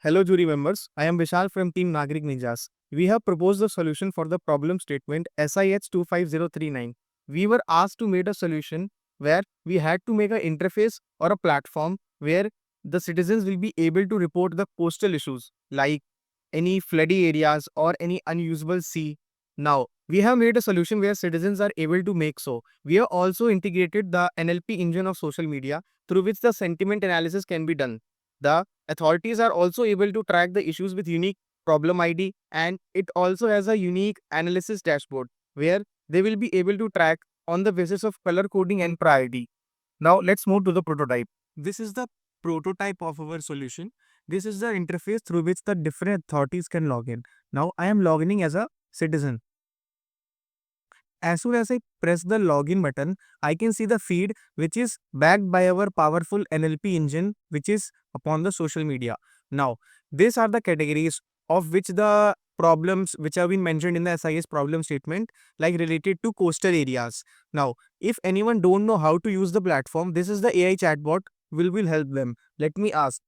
Hello, jury members. I am Vishal from Team Nagrik Ninjas. We have proposed a solution for the problem statement SIH 25039. We were asked to make a solution where we had to make an interface or a platform where the citizens will be able to report the coastal issues like any floody areas or any unusable sea. Now, we have made a solution where citizens are able to make so. We have also integrated the NLP engine of social media through which the sentiment analysis can be done. The authorities are also able to track the issues with unique problem ID, and it also has a unique analysis dashboard where they will be able to track on the basis of color coding and priority. Now let's move to the prototype. This is the prototype of our solution. This is the interface through which the different authorities can log in. Now I am logging as a citizen. As soon as I press the login button, I can see the feed which is backed by our powerful NLP engine which is upon the social media. Now, these are the categories of which the problems which have been mentioned in the SIS problem statement like related to coastal areas. Now, if anyone don't know how to use the platform, this is the AI chatbot will help them. Let me ask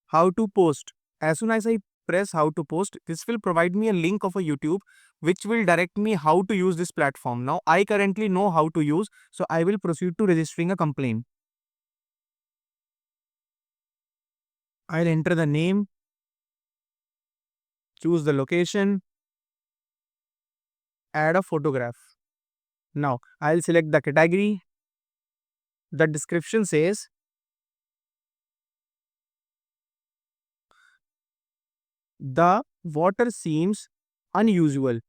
how to post. As soon as I press how to post, this will provide me a link of a YouTube which will direct me how to use this platform. Now I currently know how to use, so I will proceed to registering a complaint. I'll enter the name, choose the location, add a photograph. Now I'll select the category. The description says the water seems unusual.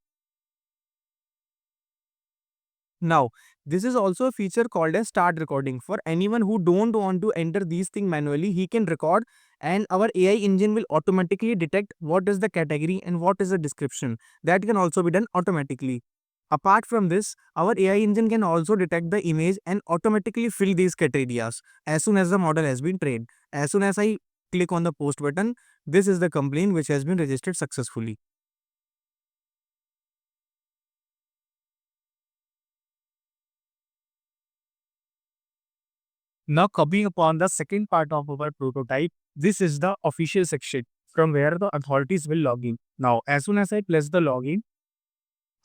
Now, this is also a feature called as start recording. For anyone who don't want to enter these things manually, he can record and our AI engine will automatically detect what is the category and what is the description. That can also be done automatically. Apart from this, our AI engine can also detect the image and automatically fill these criteria as soon as the model has been trained. As soon as I click on the post button, this is the complaint which has been registered successfully. Now coming upon the second part of our prototype, this is the official section from where the authorities will log in. Now, as soon as I press the login,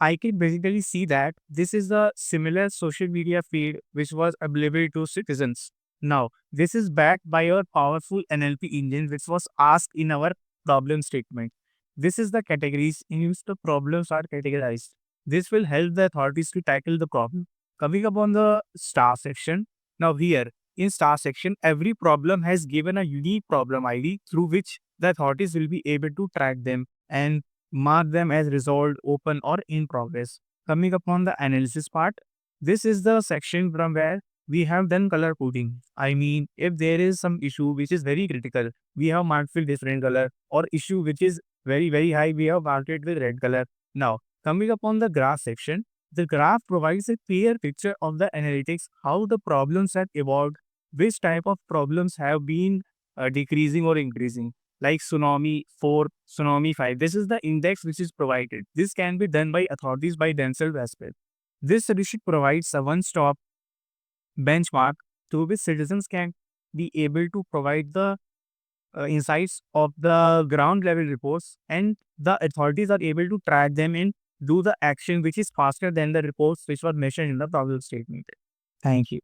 I can basically see that this is a similar social media feed which was available to citizens. Now, this is backed by our powerful NLP engine which was asked in our problem statement. This is the categories in which the problems are categorized. This will help the authorities to tackle the problem. Coming upon the star section, now here in star section, every problem has given a unique problem ID through which the authorities will be able to track them and mark them as resolved, open, or in progress. Coming upon the analysis part, this is the section from where we have done color coding. I mean, if there is some issue which is very critical, we have marked with different color, or issue which is very high, we have marked it with red color. Now, coming upon the graph section, the graph provides a clear picture of the analytics, how the problems have evolved, which type of problems have been decreasing or increasing like Tsunami 4, Tsunami 5. This is the index which is provided. This can be done by authorities by themselves as well. This solution provides a one-stop benchmark through which citizens can be able to provide the insights of the ground level reports, and the authorities are able to track them and do the action which is faster than the reports which were mentioned in the problem statement. Thank you.